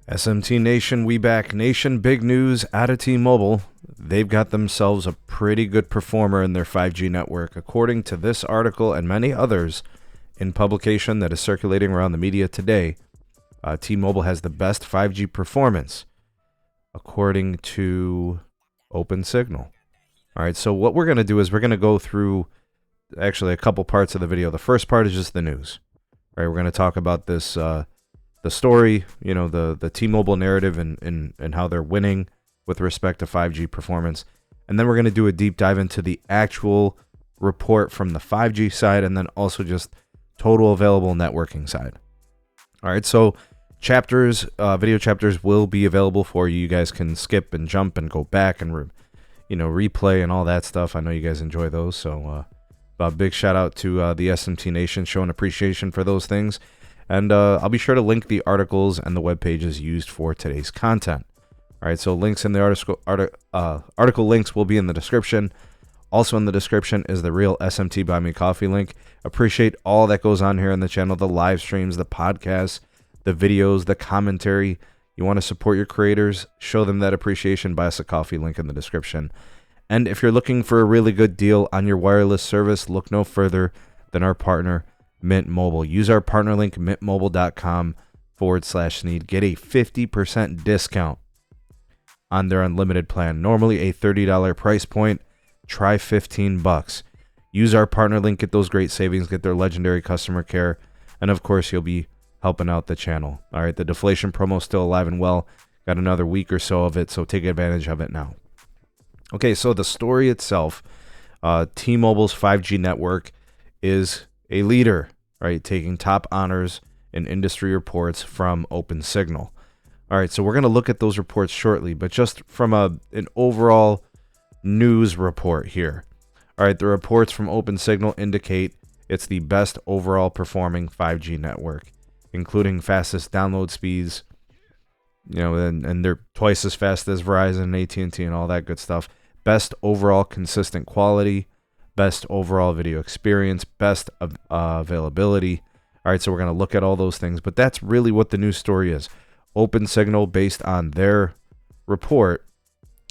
SMT Nation, we back. Nation, big news out of T-Mobile. They've got themselves a pretty good performer in their 5G network. According to this article and many others in publication that is circulating around the media today, T-Mobile has the best 5G performance, according to OpenSignal. All right, so what we're going to do is we're going to go through actually a couple parts of the video. The first part is just the news. All right, we're going to talk about this the story, you know, the T-Mobile narrative and how they're winning with respect to 5G performance. And then we're going to do a deep dive into the actual report from the 5G side and then also just total available networking side. All right, so chapters, video chapters will be available for you. You guys can skip and jump and go back and, replay and all that stuff. I know you guys enjoy those. So a big shout out to the SMT Nation showing appreciation for those things. And I'll be sure to link the articles and the web pages used for today's content. All right, so links in the article links will be in the description. Also in the description is the real SMT Buy Me Coffee link. Appreciate all that goes on here on the channel, the live streams, the podcasts, the videos, the commentary. You want to support your creators, show them that appreciation, buy us a coffee, link in the description. And if you're looking for a really good deal on your wireless service, look no further than our partner, Mint Mobile. Use our partner link, mintmobile.com/sneed. Get a 50% discount on their unlimited plan. Normally a $30 price point. Try $15. Use our partner link, get those great savings, get their legendary customer care, and of course you'll be helping out the channel. All right, the deflation promo is still alive and well. Got another week or so of it, so take advantage of it now. Okay, so the story itself, T-Mobile's 5G network is a leader, right, taking top honors in industry reports from OpenSignal. All right, so we're going to look at those reports shortly, but just from an overall news report here. All right, the reports from OpenSignal indicate it's the best overall performing 5G network, including fastest download speeds, and they're twice as fast as Verizon, AT&T, and all that good stuff. Best overall consistent quality, best overall video experience, best availability. All right, so we're going to look at all those things, but that's really what the news story is. OpenSignal, based on their report,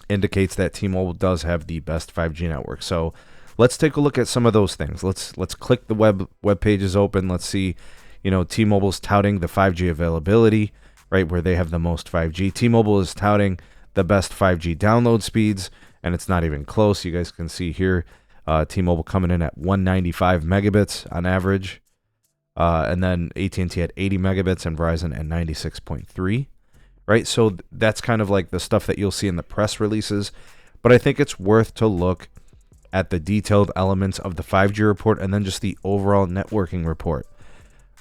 indicates that T-Mobile does have the best 5G network. So let's take a look at some of those things. Let's click the web pages open. Let's see, T-Mobile's touting the 5G availability, right, where they have the most 5G. T-Mobile is touting the best 5G download speeds, and it's not even close. You guys can see here, T-Mobile coming in at 195 megabits on average, and then AT&T at 80 megabits and Verizon at 96.3, right? So that's kind of like the stuff that you'll see in the press releases, but I think it's worth to look at the detailed elements of the 5G report and then just the overall networking report.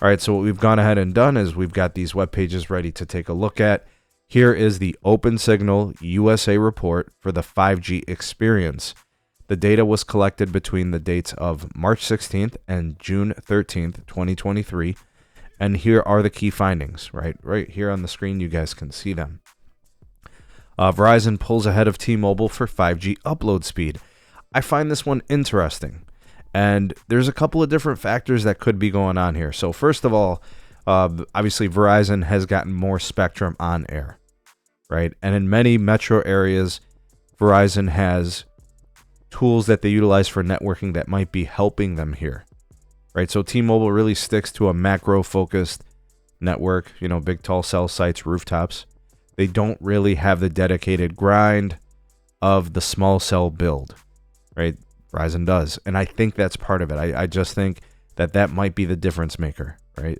All right, so what we've gone ahead and done is we've got these web pages ready to take a look at. Here is the OpenSignal USA report for the 5G experience. The data was collected between the dates of March 16th and June 13th, 2023. And here are the key findings, right here on the screen. You guys can see them. Verizon pulls ahead of T-Mobile for 5G upload speed. I find this one interesting. And there's a couple of different factors that could be going on here. So first of all, obviously Verizon has gotten more spectrum on air, right? And in many metro areas, Verizon has tools that they utilize for networking that might be helping them here, right? So T-Mobile really sticks to a macro-focused network, big tall cell sites, rooftops. They don't really have the dedicated grind of the small cell build, right? Verizon does, and I think that's part of it. I just think that might be the difference maker, right?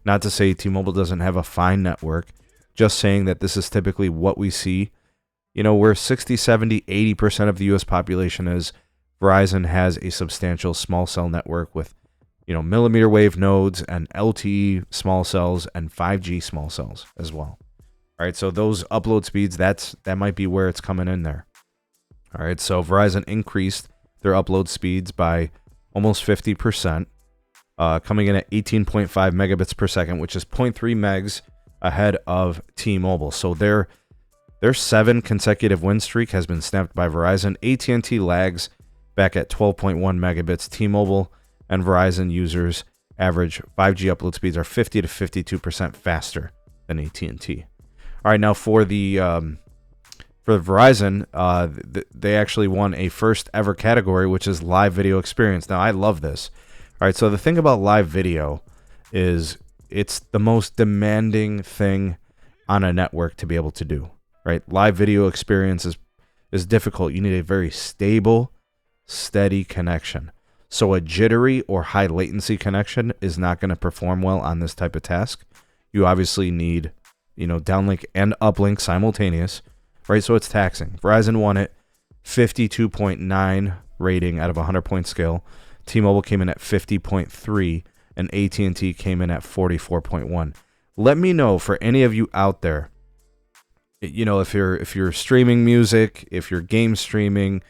Not to say T-Mobile doesn't have a fine network, just saying that this is typically what we see. Where 60, 70, 80% of the U.S. population is, Verizon has a substantial small cell network with, millimeter wave nodes and LTE small cells and 5G small cells as well. All right, so those upload speeds, that might be where it's coming in there. All right, so Verizon increased their upload speeds by almost 50%, coming in at 18.5 megabits per second, which is 0.3 megs ahead of T-Mobile. So their 7 consecutive win streak has been snapped by Verizon. AT&T lags back at 12.1 megabits. T-Mobile and Verizon users average 5G upload speeds are 50 to 52% faster than AT&T. All right, now for the Verizon, they actually won a first ever category, which is live video experience. Now, I love this. All right, so the thing about live video is it's the most demanding thing on a network to be able to do, right? Live video experience is difficult. You need a very stable, steady connection. So a jittery or high latency connection is not going to perform well on this type of task. You obviously need, downlink and uplink simultaneous, right? So it's taxing. Verizon won it, 52.9 rating out of a 100-point scale. T-Mobile came in at 50.3, and AT&T came in at 44.1. Let me know, for any of you out there, if you're streaming music, if you're game streaming,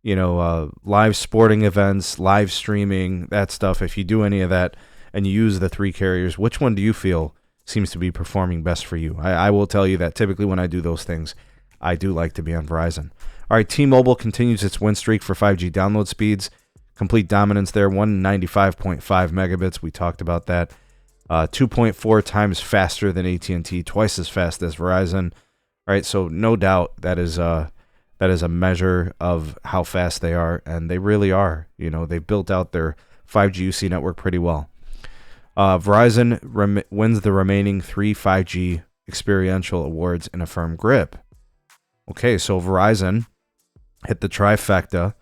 live sporting events, live streaming, that stuff, if you do any of that and you use the 3 carriers, which one do you feel seems to be performing best for you? I will tell you that typically when I do those things, I do like to be on Verizon. All right, T-Mobile continues its win streak for 5G download speeds. Complete dominance there, 195.5 megabits. We talked about that. 2.4 times faster than AT&T, twice as fast as Verizon. All right, so no doubt that is a measure of how fast they are, and they really are. They built out their 5G UC network pretty well. Verizon wins the remaining 3 5G experiential awards in a firm grip. Okay, so Verizon hit the trifecta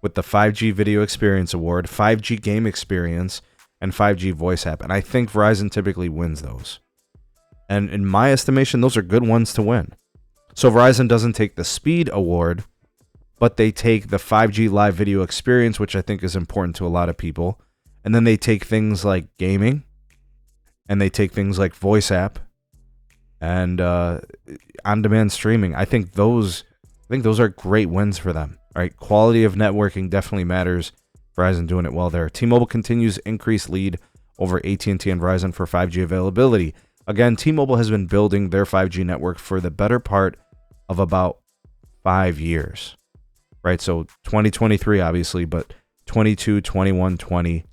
with the 5G Video Experience Award, 5G Game Experience, and 5G Voice App. And I think Verizon typically wins those. And in my estimation, those are good ones to win. So Verizon doesn't take the Speed Award, but they take the 5G Live Video Experience, which I think is important to a lot of people. And then they take things like gaming, and they take things like Voice App, and on-demand streaming. I think those are great wins for them. All right, quality of networking definitely matters. Verizon doing it well there. T-Mobile continues increased lead over AT&T and Verizon for 5G availability. Again, T-Mobile has been building their 5G network for the better part of about 5 years. Right, so 2023 obviously, but 22, 21, 20,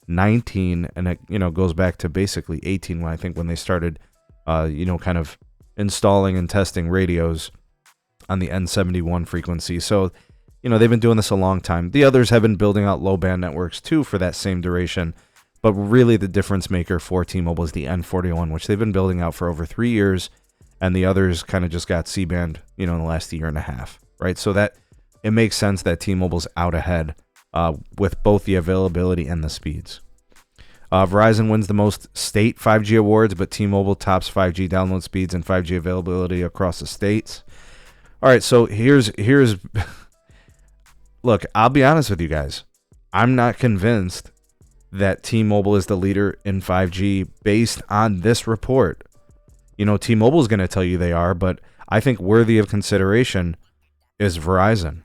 19, and it goes back to basically 18 when they started kind of installing and testing radios on the N71 frequency. So they've been doing this a long time. The others have been building out low-band networks, too, for that same duration. But really the difference maker for T-Mobile is the N41, which they've been building out for over 3 years, and the others kind of just got C-band, in the last year and a half, right? So that it makes sense that T-Mobile's out ahead with both the availability and the speeds. Verizon wins the most state 5G awards, but T-Mobile tops 5G download speeds and 5G availability across the states. All right, so here's look, I'll be honest with you guys. I'm not convinced that T-Mobile is the leader in 5G based on this report. T-Mobile is going to tell you they are, but I think worthy of consideration is Verizon.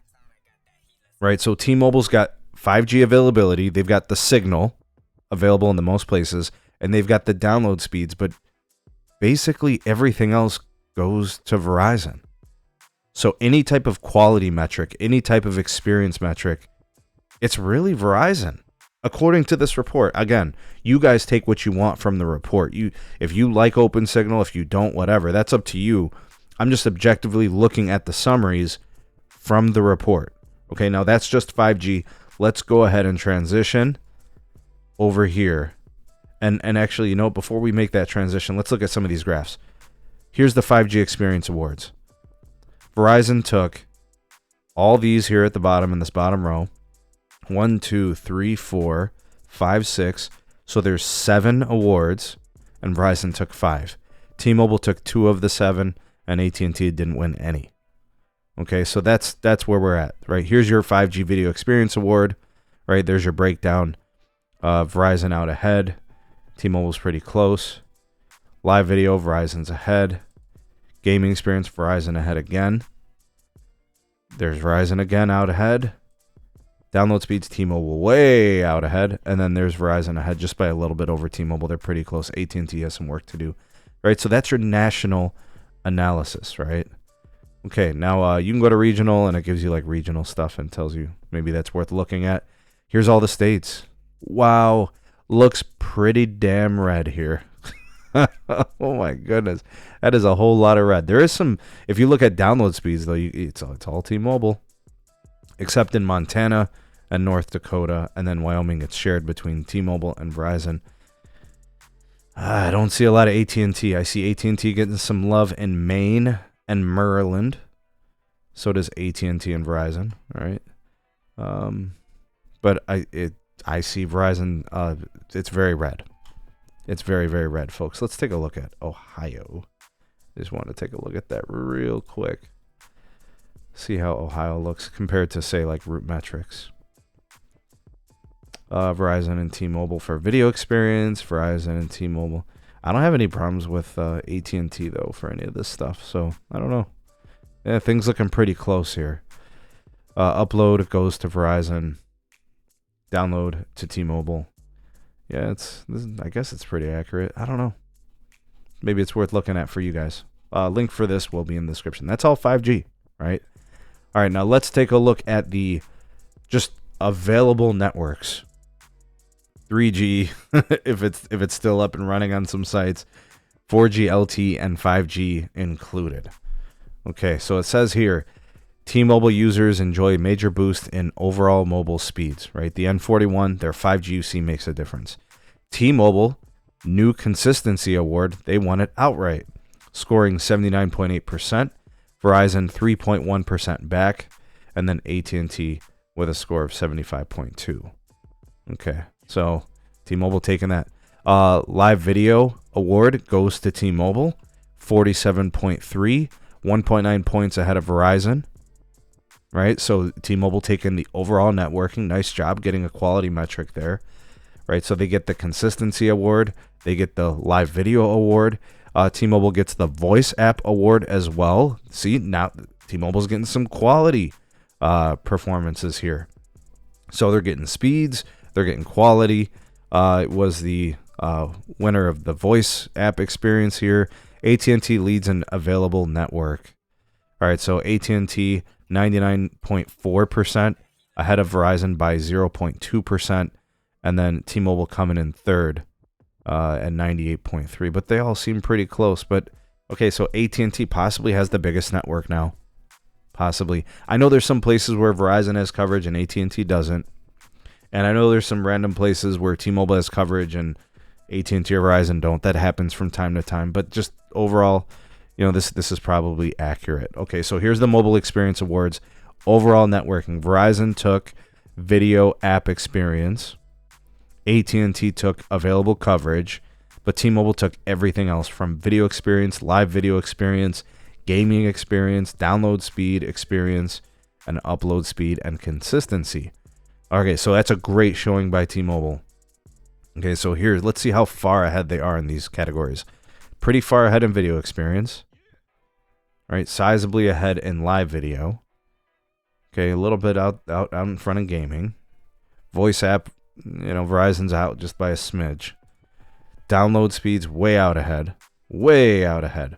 Right? So T-Mobile's got 5G availability. They've got the signal available in the most places, and they've got the download speeds, but basically everything else goes to Verizon. So any type of quality metric, any type of experience metric, it's really Verizon. According to this report, again, you guys take what you want from the report. If you like OpenSignal, if you don't, whatever, that's up to you. I'm just objectively looking at the summaries from the report. Okay, now that's just 5G. Let's go ahead and transition over here. And actually, before we make that transition, let's look at some of these graphs. Here's the 5G Experience Awards. Verizon took all these here at the bottom in this bottom row. 1, 2, 3, 4, 5, 6. So there's 7 awards, and Verizon took 5. T-Mobile took 2 of the 7, and AT&T didn't win any. Okay, so that's where we're at, right? Here's your 5G Video Experience Award, right? There's your breakdown. Verizon out ahead. T-Mobile's pretty close. Live video, Verizon's ahead. Gaming experience, Verizon ahead again. There's Verizon again out ahead. Download speeds, T-Mobile way out ahead. And then there's Verizon ahead just by a little bit over T-Mobile. They're pretty close. AT&T has some work to do. Right, so that's your national analysis, right? Okay, now you can go to regional, and it gives you like regional stuff and tells you maybe that's worth looking at. Here's all the states. Wow, looks pretty damn red here. Oh my goodness, that is a whole lot of red. There is some. If you look at download speeds, though, it's all T-Mobile, except in Montana and North Dakota, and then Wyoming. It's shared between T-Mobile and Verizon. I don't see a lot of AT&T. I see AT&T getting some love in Maine and Maryland. So does AT&T and Verizon. All right. But I see Verizon. It's very red. It's very, very red, folks. Let's take a look at Ohio. Just want to take a look at that real quick. See how Ohio looks compared to, say, like Root Metrics. Verizon and T-Mobile for video experience. Verizon and T-Mobile. I don't have any problems with AT&T, though, for any of this stuff. So, I don't know. Yeah, things looking pretty close here. Upload goes to Verizon. Download to T-Mobile. Yeah, I guess it's pretty accurate. I don't know. Maybe it's worth looking at for you guys. Link for this will be in the description. That's all 5G, right? All right, now let's take a look at the just available networks. 3G, if it's still up and running on some sites. 4G LTE and 5G included. Okay, so it says here, T-Mobile users enjoy a major boost in overall mobile speeds, right? The N41, their 5G UC makes a difference. T-Mobile, new consistency award, they won it outright, scoring 79.8%, Verizon 3.1% back, and then AT&T with a score of 75.2. Okay, so T-Mobile taking that. Live video award goes to T-Mobile, 47.3, 1.9 points ahead of Verizon. Right, so T-Mobile taking the overall networking. Nice job getting a quality metric there. Right, so they get the consistency award. They get the live video award. T-Mobile gets the voice app award as well. See, now T-Mobile's getting some quality performances here. So they're getting speeds. They're getting quality. It was the winner of the voice app experience here. AT&T leads in available network. All right, so AT&T 99.4% ahead of Verizon by 0.2%, and then T-Mobile coming in third at 98.3%. But they all seem pretty close. But okay, so AT&T possibly has the biggest network now. Possibly. I know there's some places where Verizon has coverage and AT&T doesn't, and I know there's some random places where T-Mobile has coverage and AT&T or Verizon don't. That happens from time to time. But just overall, you know, this is probably accurate. Okay, so here's the Mobile Experience Awards. Overall networking. Verizon took video app experience. AT&T took available coverage. But T-Mobile took everything else from video experience, live video experience, gaming experience, download speed experience, and upload speed and consistency. Okay, so that's a great showing by T-Mobile. Okay, so here, let's see how far ahead they are in these categories. Pretty far ahead in video experience. Right, sizably ahead in live video. Okay, a little bit out in front of gaming. Voice app, you know, Verizon's out just by a smidge. Download speeds way out ahead. Way out ahead.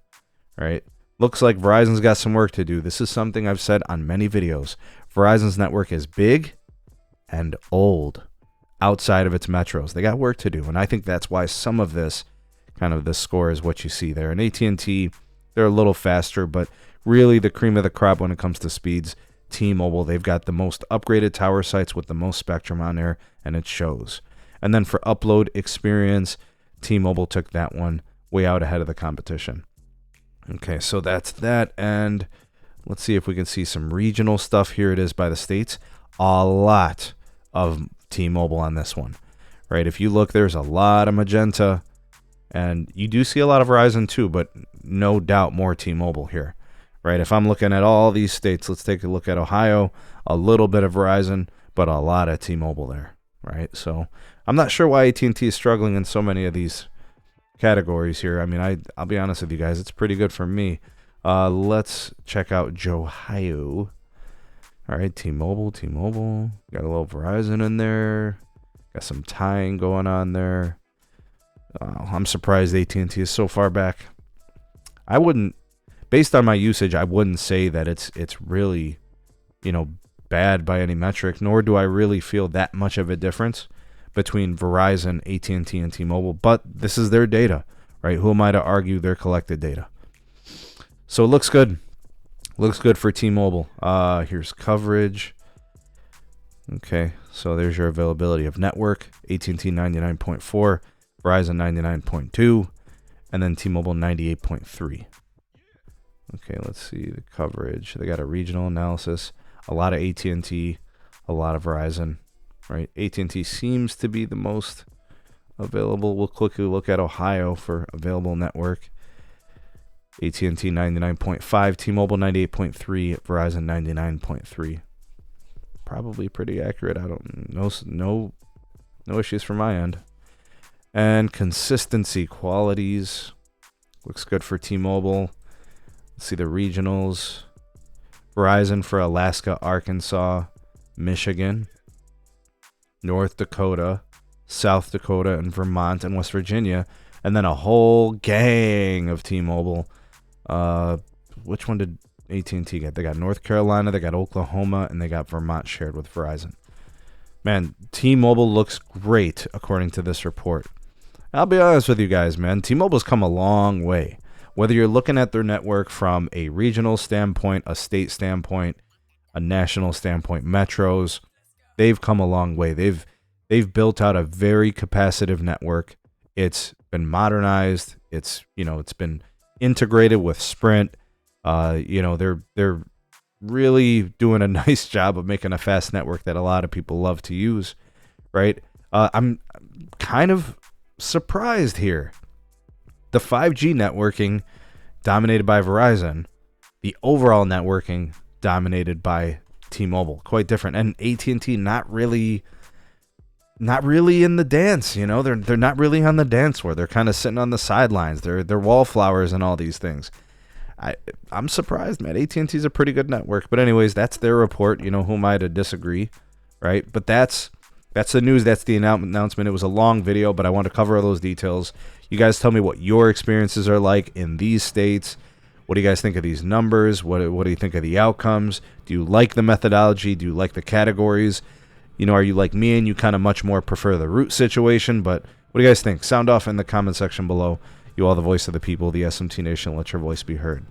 Right? Looks like Verizon's got some work to do. This is something I've said on many videos. Verizon's network is big and old outside of its metros. They got work to do, and I think that's why some of this score is what you see there. And AT&T, they're a little faster, but really the cream of the crop when it comes to speeds, T-Mobile, they've got the most upgraded tower sites with the most spectrum on there, and it shows. And then for upload experience, T-Mobile took that one way out ahead of the competition. Okay, so that's that, and let's see if we can see some regional stuff. Here it is by the states. A lot of T-Mobile on this one, right? If you look, there's a lot of magenta, and you do see a lot of Verizon too, but no doubt more T-Mobile here, right? If I'm looking at all these states, let's take a look at Ohio, a little bit of Verizon, but a lot of T-Mobile there, right? So I'm not sure why AT&T is struggling in so many of these categories here. I mean, I'll be honest with you guys, it's pretty good for me. Let's check out Johio. All right, T-Mobile. Got a little Verizon in there. Got some tying going on there. I'm surprised AT&T is so far back. I wouldn't, based on my usage, I wouldn't say that it's really, you know, bad by any metric, nor do I really feel that much of a difference between Verizon, AT&T, and T-Mobile. But this is their data, right? Who am I to argue their collected data? So it looks good. Looks good for T-Mobile. Here's coverage. Okay, so there's your availability of network. AT&T 99.4, Verizon 99.2, and then T-Mobile 98.3. Okay, let's see the coverage. They got a regional analysis. A lot of AT&T, a lot of Verizon, right? AT&T seems to be the most available. We'll quickly look at Ohio for available network. AT&T 99.5, T-Mobile 98.3, Verizon 99.3. Probably pretty accurate. I don't no issues from my end. And consistency qualities looks good for T-Mobile. Let's see the regionals. Verizon for Alaska, Arkansas, Michigan, North Dakota, South Dakota, and Vermont and West Virginia, and then a whole gang of T-Mobile. Which one did AT&T get? They got North Carolina, they got Oklahoma, and they got Vermont shared with Verizon. Man, T-Mobile looks great according to this report. I'll be honest with you guys, man. T-Mobile's come a long way. Whether you're looking at their network from a regional standpoint, a state standpoint, a national standpoint, metros, they've come a long way. They've built out a very capacitive network. It's been modernized. It's been integrated with Sprint. They're really doing a nice job of making a fast network that a lot of people love to use, right? I'm kind of surprised here. The 5G networking dominated by Verizon, the overall networking dominated by T-Mobile. Quite different. And AT&T not really in the dance, They're not really on the dance floor. They're kind of sitting on the sidelines. They're wallflowers and all these things. I'm surprised, man. AT&T's a pretty good network. But anyways, that's their report. Who am I to disagree, right? But that's the news. That's the announcement. It was a long video, but I want to cover all those details. You guys tell me what your experiences are like in these states. What do you guys think of these numbers? What do you think of the outcomes? Do you like the methodology? Do you like the categories? Are you like me and you kind of much more prefer the root situation? But what do you guys think? Sound off in the comment section below. You are the voice of the people, the SMT Nation. Let your voice be heard.